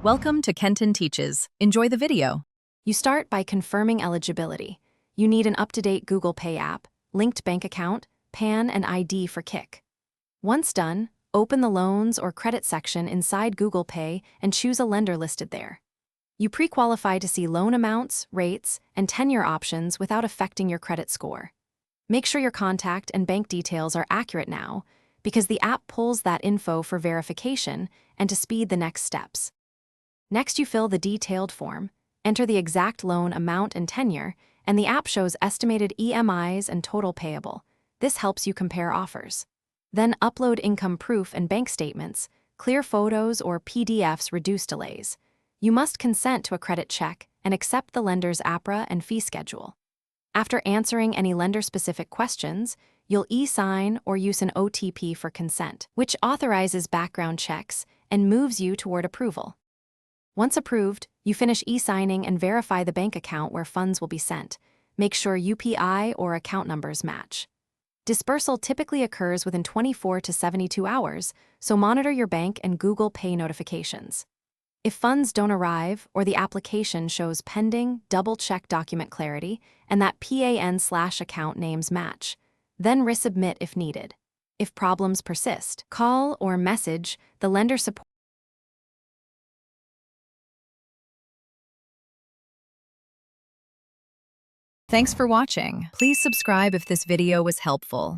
Welcome to Kenton Teaches. Enjoy the video. You start by confirming eligibility. You need an up-to-date Google Pay app, linked bank account, PAN, and ID for Kick. Once done, open the Loans or Credit section inside Google Pay and choose a lender listed there. You pre-qualify to see loan amounts, rates, and tenure options without affecting your credit score. Make sure your contact and bank details are accurate now, because the app pulls that info for verification and to speed the next steps. Next, you fill the detailed form, enter the exact loan amount and tenure, and the app shows estimated EMIs and total payable. This helps you compare offers. Then upload income proof and bank statements. Clear photos or PDFs reduce delays. You must consent to a credit check and accept the lender's APRA and fee schedule. After answering any lender-specific questions, you'll e-sign or use an OTP for consent, which authorizes background checks and moves you toward approval. Once approved, you finish e-signing and verify the bank account where funds will be sent. Make sure UPI or account numbers match. Disbursal typically occurs within 24 to 72 hours, so monitor your bank and Google Pay notifications. If funds don't arrive or the application shows pending, double-check document clarity and that PAN/account names match. Then resubmit if needed. If problems persist, call or message the lender support. Thanks for watching. Please subscribe if this video was helpful.